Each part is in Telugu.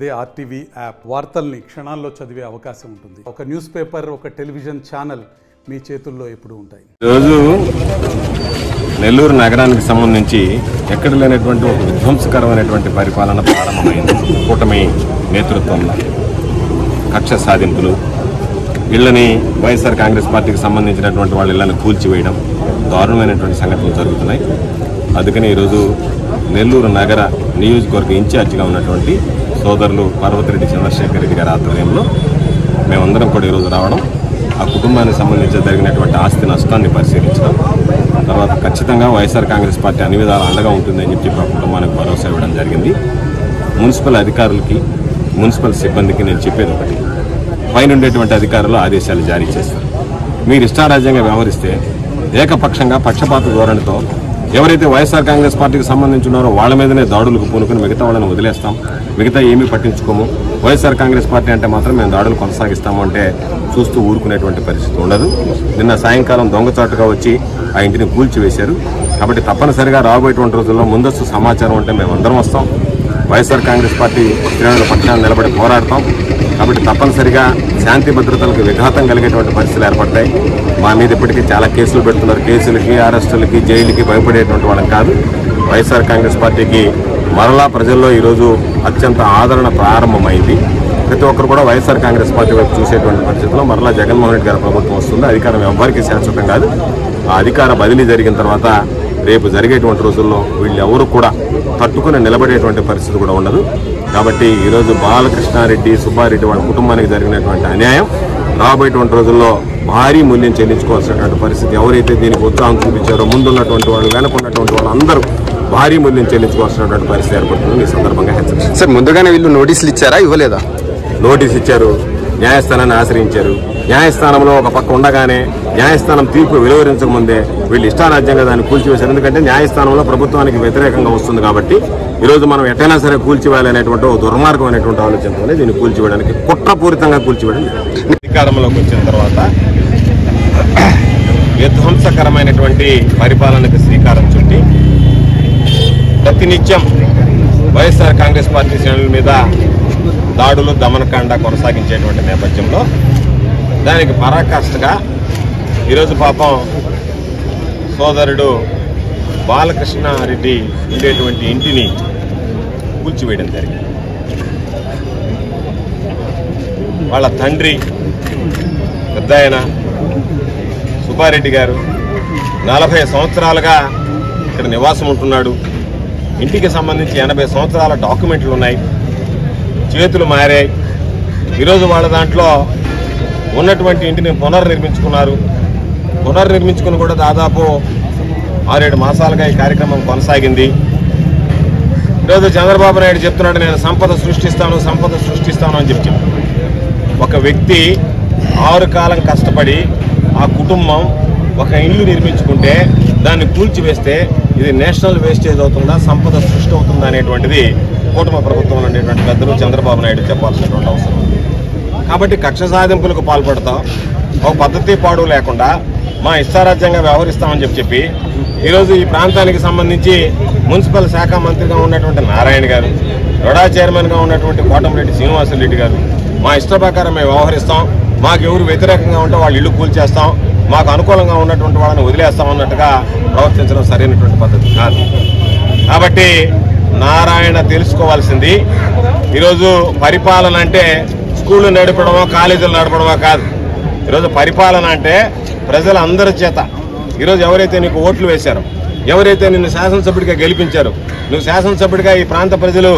అదే ఆర్టీవీ యాప్ వార్తల్ని క్షణాల్లో చదివే అవకాశం ఉంటుంది. ఒక న్యూస్ పేపర్, ఒక టెలివిజన్ ఛానల్ మీ చేతుల్లో ఎప్పుడు ఉంటాయి. రోజు నెల్లూరు నగరానికి సంబంధించి ఎక్కడ లేనటువంటి ఒక విధ్వంసకరమైనటువంటి పరిపాలన ప్రారంభమైంది. కూటమి నేతృత్వంలో కక్ష సాధింపులు, ఇళ్లని వైఎస్ఆర్ కాంగ్రెస్ పార్టీకి సంబంధించినటువంటి వాళ్ళ ఇళ్లను కూల్చివేయడం, దారుణమైనటువంటి సంఘటనలు జరుగుతున్నాయి. అందుకని ఈరోజు నెల్లూరు నగర నియోజకవర్గ ఇన్ఛార్జిగా ఉన్నటువంటి సోదరులు పర్వతిరెడ్డి చంద్రశేఖర్ రెడ్డి గారి ఆధ్వర్యంలో మేమందరం కూడా ఈరోజు రావడం, ఆ కుటుంబానికి సంబంధించి జరిగినటువంటి ఆస్తి నష్టాన్ని పరిశీలించడం, తర్వాత ఖచ్చితంగా వైఎస్ఆర్ కాంగ్రెస్ పార్టీ అన్ని విధాలు అండగా ఉంటుందని చెప్పి ఆ కుటుంబానికి భరోసా ఇవ్వడం జరిగింది. మున్సిపల్ అధికారులకి, మున్సిపల్ సిబ్బందికి నేను చెప్పేది ఒకటి, పైన ఉండేటువంటి అధికారులు ఆదేశాలు జారీ చేస్తారు. మీరు ఇష్టారాజ్యంగా వ్యవహరిస్తే ఏకపక్షంగా పక్షపాత ధోరణితో ఎవరైతే వైఎస్ఆర్ కాంగ్రెస్ పార్టీకి సంబంధించి ఉన్నారో వాళ్ళ మీదనే దాడులకు పూనుకుని మిగతా వాళ్ళని వదిలేస్తాం, మిగతా ఏమీ పట్టించుకోము, వైఎస్ఆర్ కాంగ్రెస్ పార్టీ అంటే మాత్రం మేము దాడులు కొనసాగిస్తాము అంటే చూస్తూ ఊరుకునేటువంటి పరిస్థితి ఉండదు. నిన్న సాయంకాలం దొంగచాటుగా వచ్చి ఆ ఇంటిని కూల్చివేశారు. కాబట్టి తప్పనిసరిగా రాబోయేటువంటి రోజుల్లో ముందస్తు సమాచారం అంటే మేమందరం వస్తాం, వైఎస్ఆర్ కాంగ్రెస్ పార్టీ శ్రేణుల పక్షాన్ని నిలబడి పోరాడతాం. కాబట్టి తప్పనిసరిగా శాంతి భద్రతలకు విఘాతం కలిగేటువంటి పరిస్థితులు ఏర్పడతాయి. మా మీద ఇప్పటికీ చాలా కేసులు పెడుతున్నారు. కేసులకి, అరెస్టులకి, జైలుకి భయపడేటువంటి వాళ్ళం కాదు. వైఎస్ఆర్ కాంగ్రెస్ పార్టీకి మరలా ప్రజల్లో ఈరోజు అత్యంత ఆదరణ ప్రారంభమైంది. ప్రతి ఒక్కరు కూడా వైఎస్ఆర్ కాంగ్రెస్ పార్టీ వైపు చూసేటువంటి పరిస్థితుల్లో మరలా జగన్మోహన్ రెడ్డి గారి ప్రభుత్వం వస్తుంది. అధికారం ఎవ్వరికీ శాశ్వతం కాదు. ఆ అధికార బదిలీ జరిగిన తర్వాత రేపు జరిగేటువంటి రోజుల్లో వీళ్ళు ఎవరు కూడా తట్టుకుని నిలబడేటువంటి పరిస్థితి కూడా ఉండదు. కాబట్టి ఈరోజు బాలకృష్ణారెడ్డి, సుబ్బారెడ్డి వాళ్ళ కుటుంబానికి జరిగినటువంటి అన్యాయం రాబోయేటువంటి రోజుల్లో భారీ మూల్యం చెల్లించుకోవాల్సినటువంటి పరిస్థితి. ఎవరైతే దీనికి ఉత్సాహం చూపించారో ముందున్నటువంటి వాళ్ళు, వెనకున్నటువంటి వాళ్ళు అందరూ భారీ మూల్యం చెల్లించుకోవాల్సినటువంటి పరిస్థితి ఏర్పడుతుంది. ఈ సందర్భంగా హెచ్చరిస్తారు. సార్, ముందుగానే వీళ్ళు నోటీసులు ఇచ్చారా, ఇవ్వలేదా? నోటీస్ ఇచ్చారు, న్యాయస్థానాన్ని ఆశ్రయించారు. న్యాయస్థానంలో ఒక పక్క ఉండగానే న్యాయస్థానం తీర్పు వెలువరించకముందే వీళ్ళు ఇష్టారాజ్యంగా దాన్ని కూల్చివేశారు. ఎందుకంటే న్యాయస్థానంలో ప్రభుత్వానికి వ్యతిరేకంగా వస్తుంది కాబట్టి ఈరోజు మనం ఎట్టైనా సరే కూల్చివేయాలనేటువంటి దుర్మార్గమైనటువంటి ఆలోచనతోనే దీన్ని కూల్చివేయడానికి, కుట్రపూరితంగా కూల్చివేయడం. అధికారంలోకి వచ్చిన తర్వాత విధ్వంసకరమైనటువంటి పరిపాలనకు శ్రీకారం చుట్టి ప్రతినిత్యం వైఎస్ఆర్ కాంగ్రెస్ పార్టీ శ్రేణుల మీద దాడులు, దమనకాండ కొనసాగించేటువంటి నేపథ్యంలో దానికి పరాకాష్ఠగా ఈరోజు పాపం సోదరుడు బాలకృష్ణారెడ్డి ఉండేటువంటి ఇంటిని కూల్చివేయడం జరిగింది. వాళ్ళ తండ్రి పెద్దాయన సుబ్బారెడ్డి గారు 40 సంవత్సరాలుగా ఇక్కడ నివాసం ఉంటున్నాడు. ఇంటికి సంబంధించి 80 సంవత్సరాల డాక్యుమెంట్లు ఉన్నాయి, చేతులు మారాయి. ఈరోజు వాళ్ళ దాంట్లో ఉన్నటువంటి ఇంటిని పునర్నిర్మించుకున్నారు. పునర్నిర్మించుకుని కూడా దాదాపు 6-7 మాసాలుగా ఈ కార్యక్రమం కొనసాగింది. ఈరోజు చంద్రబాబు నాయుడు చెప్తున్నాడు, నేను సంపద సృష్టిస్తాను అని చెప్పి. ఒక వ్యక్తి 6 కాలం కష్టపడి ఆ కుటుంబం ఒక ఇల్లు నిర్మించుకుంటే దాన్ని కూల్చివేస్తే ఇది నేషనల్ వేస్టేజ్ అవుతుందా, సంపద సృష్టి అవుతుందా అనేటువంటిది కూటమి ప్రభుత్వంలో ఉండేటువంటి పెద్దలు చంద్రబాబు నాయుడు చెప్పాల్సినటువంటి అవసరం ఉంది. కాబట్టి కక్ష సాధింపులకు పాల్పడతాం, ఒక పద్ధతి పాడు లేకుండా మా ఇష్టారాజ్యంగా వ్యవహరిస్తామని చెప్పి ఈరోజు ఈ ప్రాంతానికి సంబంధించి మున్సిపల్ శాఖ మంత్రిగా ఉన్నటువంటి నారాయణ గారు, రొడా చైర్మన్గా ఉన్నటువంటి కోటమిరెడ్డి శ్రీనివాసరెడ్డి గారు మా ఇష్ట ప్రకారం మేము వ్యవహరిస్తాం, మాకు ఎవరు వ్యతిరేకంగా ఉంటే వాళ్ళు ఇల్లు కూల్చేస్తాం, మాకు అనుకూలంగా ఉన్నటువంటి వాళ్ళని వదిలేస్తాం అన్నట్టుగా ప్రవర్తించడం సరైనటువంటి పద్ధతి కాదు. కాబట్టి నారాయణ తెలుసుకోవాల్సింది, ఈరోజు పరిపాలన అంటే స్కూళ్ళు నడపడమో, కాలేజీలు నడపడమో కాదు. ఈరోజు పరిపాలన అంటే ప్రజలందరి చేత, ఈరోజు ఎవరైతే నీకు ఓట్లు వేశారో, ఎవరైతే నిన్ను శాసనసభ్యుడిగా గెలిపించారో, నువ్వు శాసనసభ్యుడిగా ఈ ప్రాంత ప్రజలు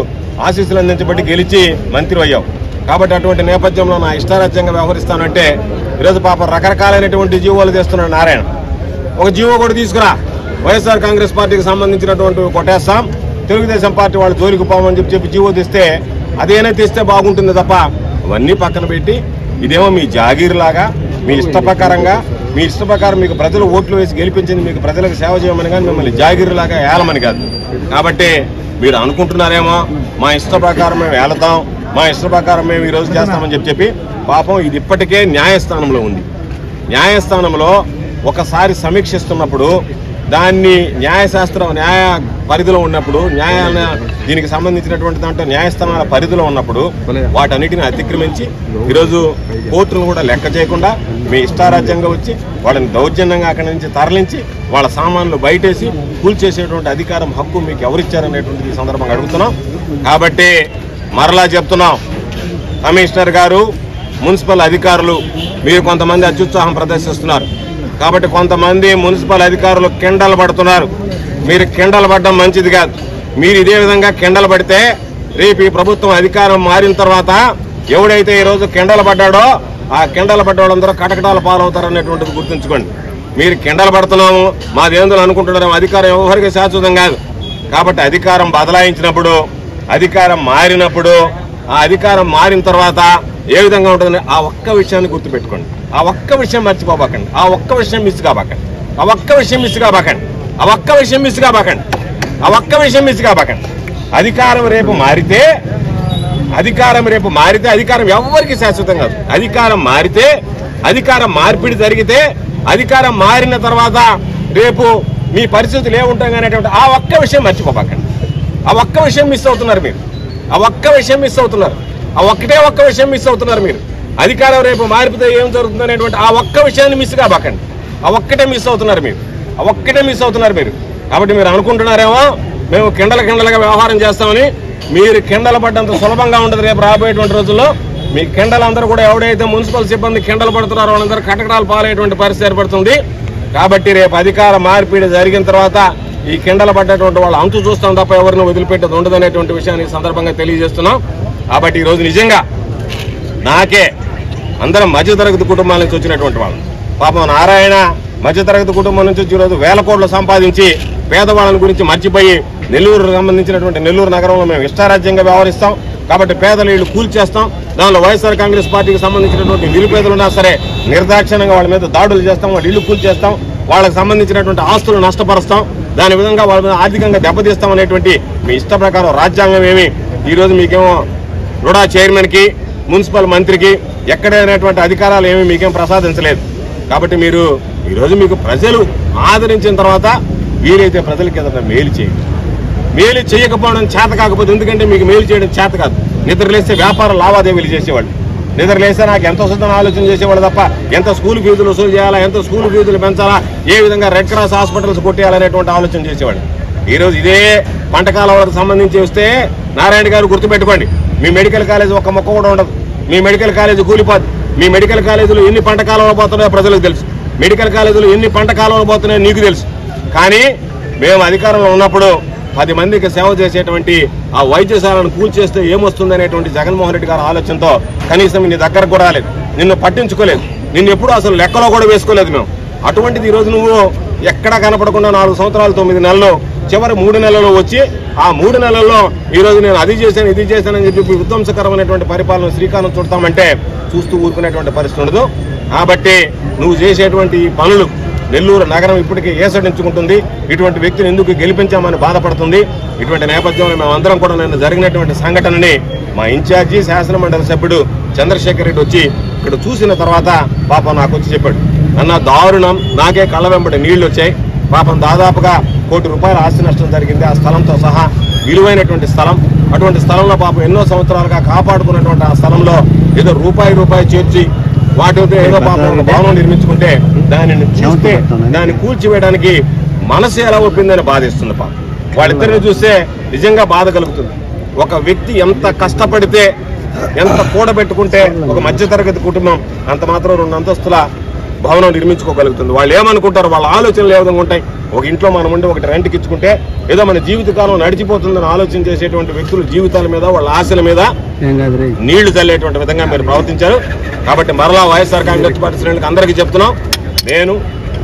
ఆశీస్సులు అందించబట్టి గెలిచి మంత్రి అయ్యావు. కాబట్టి అటువంటి నేపథ్యంలో నా ఇష్టారాజ్యంగా వ్యవహరిస్తానంటే ఈరోజు పాప రకరకాలైనటువంటి జీవోలు తెస్తున్నాడు నారాయణ. ఒక జీవో కూడా తీసుకురా, వైఎస్ఆర్ కాంగ్రెస్ పార్టీకి సంబంధించినటువంటి కొట్టేస్తాం, తెలుగుదేశం పార్టీ వాళ్ళు జోలికి పోమని చెప్పి జీవో తెస్తే అదేనా తెస్తే బాగుంటుంది తప్ప అవన్నీ పక్కన పెట్టి ఇదేమో మీ జాగీర్లాగా, మీ ఇష్ట ప్రకారం మీకు ప్రజలు ఓట్లు వేసి గెలిపించింది మీకు ప్రజలకు సేవ చేయమని కానీ మిమ్మల్ని జాగీర్లాగా ఏలమని కాదు. కాబట్టి మీరు అనుకుంటున్నారేమో మా ఇష్ట ప్రకారం మేము ఏలతాం, మా ఇష్ట ప్రకారం మేము ఈరోజు చేస్తామని చెప్పి పాపం ఇది ఇప్పటికే న్యాయస్థానంలో ఉంది. న్యాయస్థానంలో ఒకసారి సమీక్షిస్తున్నప్పుడు దాన్ని న్యాయ పరిధిలో ఉన్నప్పుడు దీనికి సంబంధించినటువంటి దాంట్లో న్యాయస్థానాల పరిధిలో ఉన్నప్పుడు వాటన్నిటిని అతిక్రమించి ఈరోజు కోర్టును కూడా లెక్క చేయకుండా మీ ఇష్టారాజ్యంగా వచ్చి వాళ్ళని దౌర్జన్యంగా అక్కడి నుంచి తరలించి వాళ్ళ సామాన్లు బయటేసి కూల్చేసేటువంటి అధికారం హక్కు మీకు ఎవరిచ్చారనేటువంటిది ఈ సందర్భంగా అడుగుతున్నాం. కాబట్టి మరలా చెప్తున్నాం, కమిషనర్ గారు, మున్సిపల్ అధికారులు మీరు కొంతమంది అత్యుత్సాహం ప్రదర్శిస్తున్నారు. కాబట్టి కొంతమంది మున్సిపల్ అధికారులు కిండలు పడుతున్నారు. మీరు కిండలు పడడం మంచిది కాదు. మీరు ఇదే విధంగా కిండలు పడితే రేపు ఈ ప్రభుత్వం అధికారం మారిన తర్వాత ఎవడైతే ఈరోజు కిండలు పడ్డాడో ఆ కిండలు పడ్డ వాళ్ళందరూ కటకటాల పాలవుతారనేటువంటిది గుర్తుంచుకోండి. మీరు కిండలు పడుతున్నాము మాదేందులో అనుకుంటున్నారేమో, అధికారం ఎవరికి శాశ్వతం కాదు. కాబట్టి అధికారం బదలాయించినప్పుడు, అధికారం మారినప్పుడు, ఆ అధికారం మారిన తర్వాత ఏ విధంగా ఉంటుందని ఆ ఒక్క విషయాన్ని గుర్తుపెట్టుకోండి. ఆ ఒక్క విషయం మర్చిపోబాకండి. ఆ ఒక్క విషయం మిస్ కాబాకండి. ఆ ఒక్క విషయం మిస్ కాబాకండి. ఆ ఒక్క విషయం మిస్ కాబాకండి. ఆ ఒక్క విషయం మిస్ కాబాకండి. అధికారం రేపు మారితే అధికారం ఎవరికి శాశ్వతం కాదు. అధికారం మారితే, అధికారం మార్పిడి జరిగితే, అధికారం మారిన తర్వాత రేపు మీ పరిస్థితులు ఏముంటాయి అనేటువంటి ఆ ఒక్క విషయం మర్చిపోబాకండి. ఆ ఒక్క విషయం మిస్ అవుతున్నారు మీరు. ఆ ఒక్క విషయం మిస్ అవుతున్నారు. ఆ ఒక్క విషయం మిస్ అవుతున్నారు మీరు. అధికారం రేపు మారిపితే ఏం జరుగుతుంది అనేటువంటి ఆ ఒక్క విషయాన్ని మిస్ కాబాకండి. ఆ ఒక్కటే మిస్ అవుతున్నారు మీరు. ఆ ఒక్కటే మిస్ అవుతున్నారు మీరు. కాబట్టి మీరు అనుకుంటున్నారేమో మేము కిండలుగా వ్యవహారం చేస్తామని. మీరు కిండలు పడ్డంత సులభంగా ఉండదు రేపు రాబోయేటువంటి రోజుల్లో. మీ కిండలందరూ కూడా ఎవడైతే మున్సిపల్ సిబ్బంది కిండలు పడుతున్నారో వాళ్ళందరూ కటకటాలు పాలయ్యేటువంటి పరిస్థితి ఏర్పడుతుంది. కాబట్టి రేపు అధికార మార్పిడి జరిగిన తర్వాత ఈ కిండలు పడ్డటువంటి వాళ్ళు అంతు చూస్తాం తప్ప ఎవరిని వదిలిపెట్టేది ఉండదనేటువంటి విషయాన్ని ఈ సందర్భంగా తెలియజేస్తున్నాం. కాబట్టి ఈరోజు నిజంగా నాకే అందరం మధ్యతరగతి కుటుంబాల నుంచి వచ్చినటువంటి వాళ్ళు, పాపం నారాయణ మధ్యతరగతి కుటుంబం నుంచి వచ్చి ఈరోజు వేల కోట్లు సంపాదించి పేదవాళ్ళని గురించి మర్చిపోయి నెల్లూరు సంబంధించినటువంటి నెల్లూరు నగరంలో మేము ఇష్టారాజ్యంగా వ్యవహరిస్తాం. కాబట్టి పేదలు ఇళ్ళు కూల్చేస్తాం. దానిలో వైఎస్ఆర్ కాంగ్రెస్ పార్టీకి సంబంధించినటువంటి నిరుపేదలు ఉన్నా సరే నిర్దాక్షిణ్యంగా వాళ్ళ మీద దాడులు చేస్తాం, వాళ్ళ ఇల్లు కూల్చేస్తాం, వాళ్ళకి సంబంధించినటువంటి ఆస్తులు నష్టపరుస్తాం, దాని విధంగా వాళ్ళ మీద ఆర్థికంగా దెబ్బతీస్తాం అనేటువంటి మీ ఇష్ట ప్రకారం రాజ్యాంగం ఏమి ఈరోజు మీకేమో రుడా చైర్మన్కి, మున్సిపల్ మంత్రికి ఎక్కడైనటువంటి అధికారాలు ఏమీ మీకేం ప్రసాదించలేదు. కాబట్టి మీరు ఈరోజు మీకు ప్రజలు ఆదరించిన తర్వాత వీలైతే ప్రజలకి ఏదైనా మేలు చేయండి. మేలు చేయకపోవడం చేత కాకపోతే, ఎందుకంటే మీకు మేలు చేయడం చేత కాదు. నిద్రలేస్తే వ్యాపార లావాదేవీలు చేసేవాళ్ళు, నిద్రలేస్తే నాకు ఎంత వస్తుందని ఆలోచన చేసేవాళ్ళు తప్ప ఎంత స్కూల్ ఫీజులు వసూలు చేయాలా, ఎంత స్కూల్ ఫీజులు పెంచాలా, ఏ విధంగా రెడ్ క్రాస్ హాస్పిటల్స్ కొట్టేయాలనేటువంటి ఆలోచన చేసేవాళ్ళు. ఈరోజు ఇదే పంట కాలాలకు సంబంధించి వస్తే నారాయణ గారు గుర్తుపెట్టుకోండి, మీ మెడికల్ కాలేజ్ ఒక్క మొక్క కూడా ఉండదు. మీ మెడికల్ కాలేజ్ కూలిపోద్ది. మీ మెడికల్ కాలేజీలు ఎన్ని పంట కాలంలో పోతున్నాయో ప్రజలకు తెలుసు. మెడికల్ కాలేజీలు ఎన్ని పంట కాలంలో పోతున్నాయో నీకు తెలుసు. కానీ మేము అధికారంలో ఉన్నప్పుడు 10 మందికి సేవ చేసేటువంటి ఆ వైద్యశాలను కూల్చేస్తే ఏమొస్తుందనేటువంటి జగన్మోహన్ రెడ్డి గారి ఆలోచనతో కనీసం నీ దగ్గరకు కూడా రాలేదు, నిన్ను పట్టించుకోలేదు, నిన్ను ఎప్పుడూ అసలు లెక్కలో కూడా వేసుకోలేదు మేము. అటువంటిది ఈరోజు నువ్వు ఎక్కడా కనపడకుండా 4 సంవత్సరాలు 9 నెలలు చివరి 3 నెలల్లో వచ్చి ఆ 3 నెలల్లో ఈరోజు నేను అది చేశాను ఇది చేశానని చెప్పి విధ్వంసకరమైనటువంటి పరిపాలన శ్రీకారం చుడతామంటే చూస్తూ ఊరుకునేటువంటి పరిస్థితి ఉండదు. కాబట్టి నువ్వు చేసేటువంటి ఈ పనులు నెల్లూరు నగరం ఇప్పటికీ ఏసడించుకుంటుంది. ఇటువంటి వ్యక్తిని ఎందుకు గెలిపించామని బాధపడుతుంది. ఇటువంటి నేపథ్యంలో మేమందరం కూడా నిన్న జరిగినటువంటి సంఘటనని మా ఇన్ఛార్జి శాసనమండలి సభ్యుడు చంద్రశేఖర్ రెడ్డి వచ్చి ఇక్కడ చూసిన తర్వాత పాపం నాకు వచ్చి చెప్పాడు, అన్న దారుణం, నాకే కళ్ళ వెంబడి నీళ్లు వచ్చాయి. పాపం దాదాపుగా ₹1 కోటి ఆస్తి నష్టం జరిగింది ఆ స్థలంతో సహా. విలువైనటువంటి స్థలం. అటువంటి స్థలంలో పాపం ఎన్నో సంవత్సరాలుగా కాపాడుకున్నటువంటి ఆ స్థలంలో ఏదో రూపాయి చేర్చి వాటితో ఏదో పాపం భవనం నిర్మించుకుంటే దానిని చూస్తే దాన్ని కూల్చివేయడానికి మనసు ఎలా ఒప్పిందని బాధిస్తుంది. పాపం వాళ్ళిద్దరిని చూస్తే నిజంగా బాధ కలుగుతుంది. ఒక వ్యక్తి ఎంత కష్టపడితే, ఎంత కూడబెట్టుకుంటే ఒక మధ్యతరగతి కుటుంబం అంత మాత్రం 2 అంతస్తుల భవనం నిర్మించుకోగలుగుతుంది. వాళ్ళు ఏమనుకుంటారు, వాళ్ళ ఆలోచనలు ఏ విధంగా ఉంటాయి. ఒక ఇంట్లో మనం ఉండి ఒకటి రెంట్కి ఇచ్చుకుంటే ఏదో మన జీవితకాలం నడిచిపోతుందని ఆలోచన చేసేటువంటి వ్యక్తులు జీవితాల మీద, వాళ్ళ ఆశల మీద నీళ్లు చల్లేటువంటి విధంగా మీరు ప్రవర్తించారు. కాబట్టి మరలా వైఎస్ఆర్ కాంగ్రెస్ పార్టీ శ్రేణులకు అందరికీ చెప్తున్నాం, నేను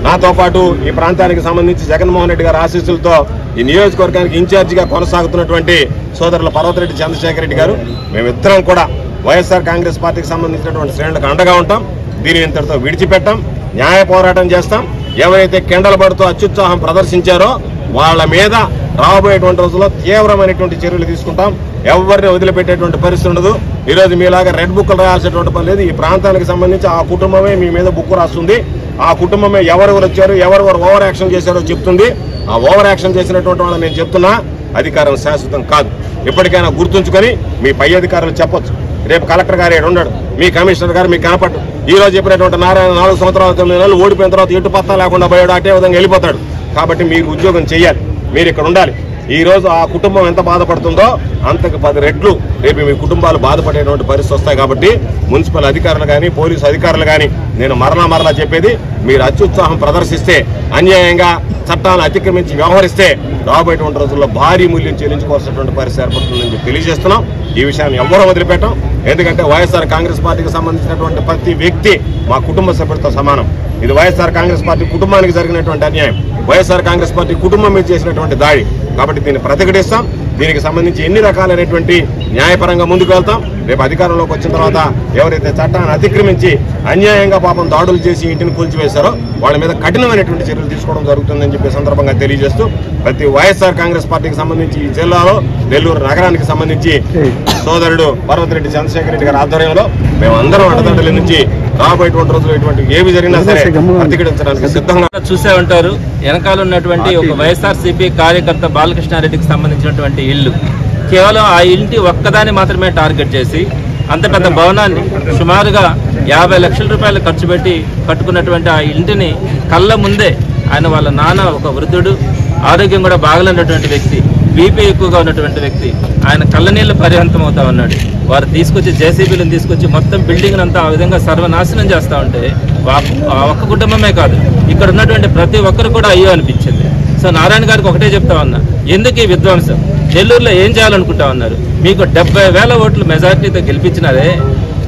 నాతో పాటు ఈ ప్రాంతానికి సంబంధించి జగన్మోహన్ రెడ్డి గారి ఆశీస్సులతో ఈ నియోజకవర్గానికి ఇన్ఛార్జిగా కొనసాగుతున్నటువంటి సోదరుల పర్వతరెడ్డి చంద్రశేఖర్ రెడ్డి గారు, మేమిద్దరం కూడా వైఎస్ఆర్ కాంగ్రెస్ పార్టీకి సంబంధించినటువంటి శ్రేణులకు అండగా ఉంటాం. దీని ఇంతటితో విడిచిపెట్టాం, న్యాయ పోరాటం చేస్తాం. ఎవరైతే కిండలు పడుతూ అత్యుత్సాహం ప్రదర్శించారో వాళ్ళ మీద రాబోయేటువంటి రోజుల్లో తీవ్రమైనటువంటి చర్యలు తీసుకుంటాం. ఎవరిని వదిలిపెట్టేటువంటి పరిస్థితి ఉండదు. ఈరోజు మీలాగా రెడ్ బుక్లు రాయాల్సినటువంటి పని లేదు. ఈ ప్రాంతానికి సంబంధించి ఆ కుటుంబమే మీ మీద బుక్ రాస్తుంది. ఆ కుటుంబమే ఎవరెవరు వచ్చారు, ఎవరెవరు ఓవర్ యాక్షన్ చేశారో చెప్తుంది. ఆ ఓవర్ యాక్షన్ చేసినటువంటి వాళ్ళని నేను చెప్తున్నా, అధికారం శాశ్వతం కాదు. ఎప్పటికైనా గుర్తుంచుకొని మీ పై అధికారులు చెప్పొచ్చు. రేపు కలెక్టర్ గారు ఏడు ఉన్నాడు, మీ కమిషనర్ గారు మీకు కనపడ్డు. ఈ రోజు చెప్పినటువంటి నారాయణ 4 సంవత్సరాలు 9 నెలలు ఓడిపోయిన తర్వాత ఎటు పత్తా లేకుండా పోయాడు, అటే విధంగా వెళ్ళిపోతాడు. కాబట్టి మీరు ఉద్యోగం చేయాలి, మీరు ఇక్కడ ఉండాలి. ఈ రోజు ఆ కుటుంబం ఎంత బాధపడుతుందో అంతకు 10 రెట్లు రేపు మీ కుటుంబాలు బాధపడేటువంటి పరిస్థితి వస్తాయి. కాబట్టి మున్సిపల్ అధికారులు కానీ పోలీసు అధికారులు కానీ నేను మరలా చెప్పేది, మీరు అత్యుత్సాహం ప్రదర్శిస్తే, అన్యాయంగా చట్టాలను అతిక్రమించి వ్యవహరిస్తే రాబోయేటువంటి రోజుల్లో భారీ మూల్యం చెల్లించుకోవాల్సినటువంటి పరిస్థితి ఏర్పడుతుందని తెలియజేస్తున్నాం. ఈ విషయాన్ని ఎవ్వరూ వదిలిపెట్టాం. ఎందుకంటే వైఎస్ఆర్ కాంగ్రెస్ పార్టీకి సంబంధించినటువంటి ప్రతి వ్యక్తి మా కుటుంబ సభ్యులతో సమానం. ఇది వైఎస్ఆర్ కాంగ్రెస్ పార్టీ కుటుంబానికి జరిగినటువంటి అన్యాయం, వైఎస్ఆర్ కాంగ్రెస్ పార్టీ కుటుంబం మీద చేసినటువంటి దాడి. కాబట్టి దీన్ని ప్రతిఘటిస్తాం. దీనికి సంబంధించి ఎన్ని రకాలైనటువంటి న్యాయపరంగా ముందుకు వెళ్తాం. రేపు అధికారంలోకి వచ్చిన తర్వాత ఎవరైతే చట్టాన్ని అతిక్రమించి అన్యాయంగా పాపం దాడులు చేసి ఇంటిని కూల్చివేశారో వాళ్ళ మీద కఠినమైనటువంటి చర్యలు తీసుకోవడం జరుగుతుందని చెప్పే సందర్భంగా తెలియజేస్తూ, ప్రతి వైఎస్ఆర్ కాంగ్రెస్ పార్టీకి సంబంధించి ఈ జిల్లాలో నెల్లూరు నగరానికి సంబంధించి సోదరుడు పర్వతిరెడ్డి చంద్రశేఖర్ రెడ్డి గారి ఆధ్వర్యంలో మేమందరం అండదండల నుంచి రాబోయేటువంటి రోజులు ఎటువంటి ఏవి జరిగినా సరే ప్రతిఘటించడానికి సిద్ధంగా చూసే ఉంటారు. వెనకాల ఉన్నటువంటి ఒక వైఎస్ఆర్సీపీ కార్యకర్త బాలకృష్ణారెడ్డికి సంబంధించినటువంటి ఇల్లు, కేవలం ఆ ఇంటి ఒక్కదాన్ని మాత్రమే టార్గెట్ చేసి అంత పెద్ద భవనాన్ని సుమారుగా 50 లక్షల రూపాయలు ఖర్చు పెట్టి కట్టుకున్నటువంటి ఆ ఇంటిని కళ్ళ ముందే ఆయన వాళ్ళ నాన్న ఒక వృద్ధుడు, ఆరోగ్యం కూడా బాగలేనటువంటి వ్యక్తి, బీపీ ఎక్కువగా ఉన్నటువంటి వ్యక్తి, ఆయన కళ్ళనీళ్ళు పరిహంతం అవుతా ఉన్నాడు. వారు తీసుకొచ్చి జేసీబీలను తీసుకొచ్చి మొత్తం బిల్డింగ్ అంతా ఆ విధంగా సర్వనాశనం చేస్తూ ఉంటే ఆ ఒక్క కుటుంబమే కాదు, ఇక్కడ ఉన్నటువంటి ప్రతి ఒక్కరు కూడా అయ్యో అనిపించింది. సో నారాయణ గారికి ఒకటే చెప్తా ఉన్నా, ఎందుకు ఈ విధ్వంసం? నెల్లూరులో ఏం చేయాలనుకుంటా ఉన్నారు? మీకు 70,000 ఓట్లు మెజార్టీతో గెలిపించినారే,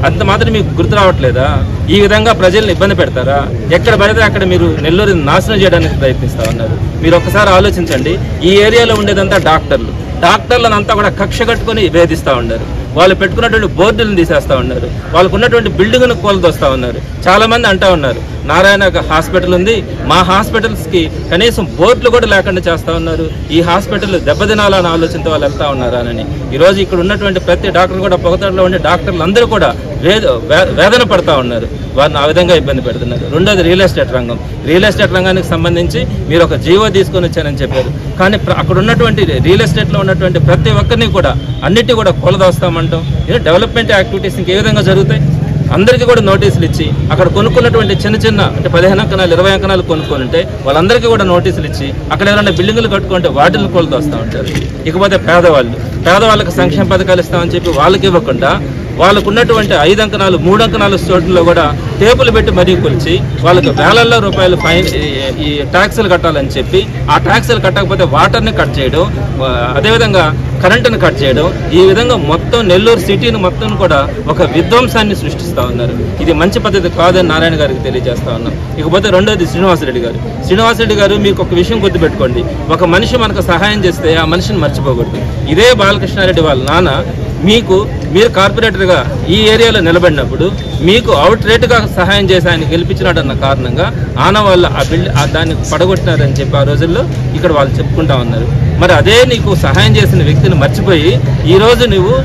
అంత మాత్రం మీకు గుర్తు రావట్లేదా? ఈ విధంగా ప్రజల్ని ఇబ్బంది పెడతారా? ఎక్కడ పడితే అక్కడ మీరు నెల్లూరుని నాశనం చేయడానికి ప్రయత్నిస్తూ ఉన్నారు. మీరు ఒక్కసారి ఆలోచించండి. ఈ ఏరియాలో ఉండేదంతా డాక్టర్లను అంతా కూడా కక్ష కట్టుకుని వేధిస్తూ ఉన్నారు. వాళ్ళు పెట్టుకున్నటువంటి బోర్డులను తీసేస్తూ ఉన్నారు. వాళ్ళకు ఉన్నటువంటి బిల్డింగ్ను కోల్దొస్తూ ఉన్నారు. చాలా మంది అంటూ ఉన్నారు, నారాయణ హాస్పిటల్ ఉంది, మా హాస్పిటల్స్కి కనీసం బోర్డులు కూడా లేకుండా చేస్తూ ఉన్నారు, ఈ హాస్పిటల్ దెబ్బతినాలని ఆలోచనతో వాళ్ళు వెళ్తా ఉన్నారు అని. ఈరోజు ఇక్కడ ఉన్నటువంటి ప్రతి డాక్టర్ కూడా పొగతాడులో ఉండే డాక్టర్లు అందరూ కూడా వేదన పడతా ఉన్నారు. వారిని ఆ విధంగా ఇబ్బంది పెడుతున్నారు. రెండోది రియల్ ఎస్టేట్ రంగం. రియల్ ఎస్టేట్ రంగానికి సంబంధించి మీరు ఒక జీవో తీసుకొని వచ్చారని చెప్పారు. కానీ అక్కడ ఉన్నటువంటి రియల్ ఎస్టేట్లో ఉన్నటువంటి ప్రతి ఒక్కరిని కూడా అన్నిటి కూడా కొలదోస్తామంటాం. డెవలప్మెంట్ యాక్టివిటీస్ ఇంకే విధంగా జరుగుతాయి? అందరికీ కూడా నోటీసులు ఇచ్చి అక్కడ కొనుక్కున్నటువంటి చిన్న అంటే 15 అంకణాలు 20 అంకణాలు కొనుక్కుంటే వాళ్ళందరికీ కూడా నోటీసులు ఇచ్చి అక్కడ ఏమైనా బిల్డింగులు కట్టుకుంటే వాటిని కొలదోస్తూ ఉంటారు. ఇకపోతే పేదవాళ్ళకి సంక్షేమ పథకాలు ఇస్తామని చెప్పి వాళ్ళకి ఇవ్వకుండా వాళ్ళకు ఉన్నటువంటి 5 అంకణాలు 3 అంకణాలు చోట్లలో కూడా టేపులు పెట్టి మరీ కొలిచి వాళ్ళకి వేలల్లో రూపాయలు ఫైన్ ఈ ట్యాక్సులు కట్టాలని చెప్పి ఆ ట్యాక్సులు కట్టకపోతే వాటర్ని కట్ చేయడం, అదేవిధంగా కరెంటును కట్ చేయడం, ఈ విధంగా మొత్తం నెల్లూరు సిటీని మొత్తం కూడా ఒక విధ్వంసాన్ని సృష్టిస్తూ ఉన్నారు. ఇది మంచి పద్ధతి కాదని నారాయణ గారికి తెలియజేస్తా ఉన్నాం. ఇకపోతే రెండోది శ్రీనివాసరెడ్డి గారు మీకు ఒక విషయం గుర్తుపెట్టుకోండి, ఒక మనిషి మనకు సహాయం చేస్తే ఆ మనిషిని మర్చిపోకూడదు. ఇదే బాలకృష్ణారెడ్డి వాళ్ళ నాన్న మీరు కార్పొరేటర్గా ఈ ఏరియాలో నిలబడినప్పుడు మీకు అవుట్ రేటుగా సహాయం చేసి ఆయన గెలిపించినాడన్న కారణంగా ఆనవాళ్ళు దాన్ని పడగొట్టినారని చెప్పి ఆ రోజుల్లో ఇక్కడ వాళ్ళు చెప్పుకుంటా ఉన్నారు. మరి అదే నీకు సహాయం చేసిన వ్యక్తిని మర్చిపోయి ఈరోజు నువ్వు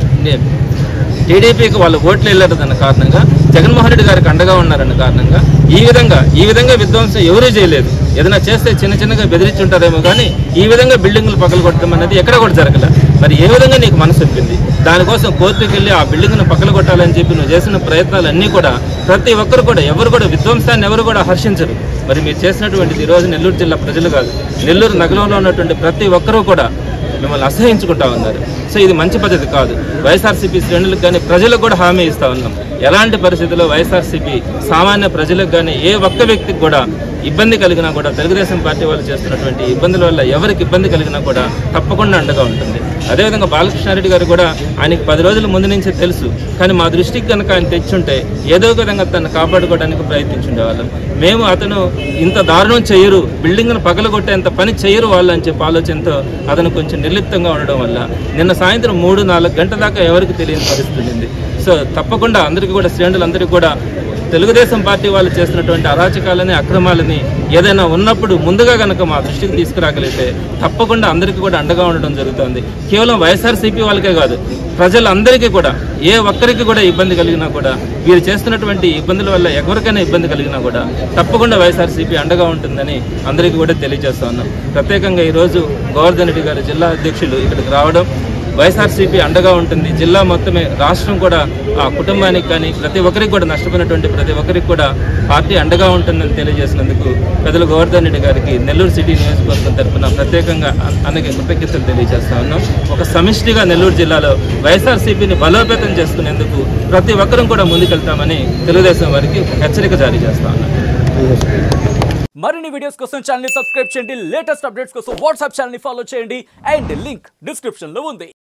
టీడీపీకి వాళ్ళు ఓట్లు వెళ్ళారన్న కారణంగా జగన్మోహన్ రెడ్డి గారికి అండగా ఉన్నారన్న కారణంగా ఈ విధంగా విధ్వంసం ఎవరూ చేయలేదు. ఏదైనా చేస్తే చిన్నగా బెదిరించి ఉంటారేమో కానీ ఈ విధంగా బిల్డింగులు పగలగొట్టడం అనేది ఎక్కడ కూడా జరగలే. మరి ఏ విధంగా నీకు మనసు చెప్పింది? దానికోసం కోర్టుకు వెళ్ళి ఆ బిల్డింగ్ను పగలగొట్టాలని చెప్పి నువ్వు చేసిన ప్రయత్నాలన్నీ కూడా ప్రతి ఒక్కరు కూడా ఎవరు కూడా విధ్వంసాన్ని ఎవరు కూడా హర్షించరు. మరి మీరు చేసినటువంటిది ఈరోజు నెల్లూరు జిల్లా ప్రజలు కాదు, నెల్లూరు నగరంలో ఉన్నటువంటి ప్రతి ఒక్కరూ కూడా మిమ్మల్ని అసహించుకుంటా ఉన్నారు. సో ఇది మంచి పద్ధతి కాదు. వైఎస్ఆర్సీపీ శ్రేణులకు కానీ ప్రజలకు కూడా హామీ ఇస్తా ఉన్నాం, ఎలాంటి పరిస్థితుల్లో వైఎస్ఆర్సీపీ సామాన్య ప్రజలకు కానీ ఏ ఒక్క వ్యక్తికి కూడా ఇబ్బంది కలిగినా కూడా తెలుగుదేశం పార్టీ వాళ్ళు చేస్తున్నటువంటి ఇబ్బందుల వల్ల ఎవరికి ఇబ్బంది కలిగినా కూడా తప్పకుండా అండగా ఉంటుంది. అదేవిధంగా బాలకృష్ణారెడ్డి గారు కూడా ఆయనకి 10 రోజుల ముందు నుంచే తెలుసు, కానీ మా దృష్టికి కనుక ఆయన తెచ్చుంటే ఏదో ఒక విధంగా తను కాపాడుకోవడానికి ప్రయత్నించుండేవాళ్ళం. మేము అతను ఇంత దారుణం చేయరు, బిల్డింగ్ను పగలగొట్టేంత పని చేయరు వాళ్ళు అని చెప్పి ఆలోచనతో అతను కొంచెం నిర్లిప్తంగా ఉండడం వల్ల నిన్న సాయంత్రం 3-4 గంటల దాకా ఎవరికి తెలియని పరిస్థితి ఉంది. సో తప్పకుండా అందరికీ కూడా శ్రేణులందరికీ కూడా తెలుగుదేశం పార్టీ వాళ్ళు చేస్తున్నటువంటి అరాచకాలని అక్రమాలని ఏదైనా ఉన్నప్పుడు ముందుగా కనుక మా దృష్టికి తీసుకురాగలిగితే తప్పకుండా అందరికీ కూడా అండగా ఉండడం జరుగుతుంది. కేవలం వైఎస్ఆర్సీపీ వాళ్ళకే కాదు, ప్రజలందరికీ కూడా, ఏ ఒక్కరికి కూడా ఇబ్బంది కలిగినా కూడా, వీరు చేస్తున్నటువంటి ఇబ్బందుల వల్ల ఎవరికైనా ఇబ్బంది కలిగినా కూడా తప్పకుండా వైఎస్ఆర్సీపీ అండగా ఉంటుందని అందరికీ కూడా తెలియజేస్తా ఉన్నాం. ప్రత్యేకంగా ఈరోజు గోవర్ధన్ రెడ్డి గారు జిల్లా అధ్యక్షులు ఇక్కడికి రావడం, వైఎస్ఆర్సీపీ అండగా ఉంటుంది, జిల్లా మొత్తమే, రాష్ట్రం కూడా ఆ కుటుంబానికి కానీ ప్రతి ఒక్కరికి కూడా, నష్టపోయినటువంటి ప్రతి ఒక్కరికి కూడా పార్టీ అండగా ఉంటుందని తెలియజేసినందుకు పెద్దలు గోవర్ధన్ రెడ్డి గారికి నెల్లూరు సిటీ నియోజకవర్గం తరఫున ప్రత్యేకంగా అనేక కృతజ్ఞతలు తెలియజేస్తా ఉన్నాం. ఒక సమిష్టిగా నెల్లూరు జిల్లాలో వైఎస్ఆర్సీపీని బలోపేతం చేసుకునేందుకు ప్రతి ఒక్కరూ కూడా ముందుకెళ్తామని తెలుగుదేశం వారికి హెచ్చరిక జారీ చేస్తా ఉన్నాం. మరిన్ని వీడియోస్ కోసం ఛానల్ ని సబ్స్క్రైబ్ చేయండి, లేటెస్ట్ అప్డేట్స్ కోసం వాట్సాప్ ఛానల్ ని ఫాలో చేయండి అండ్ లింక్ డిస్క్రిప్షన్ లో ఉంది.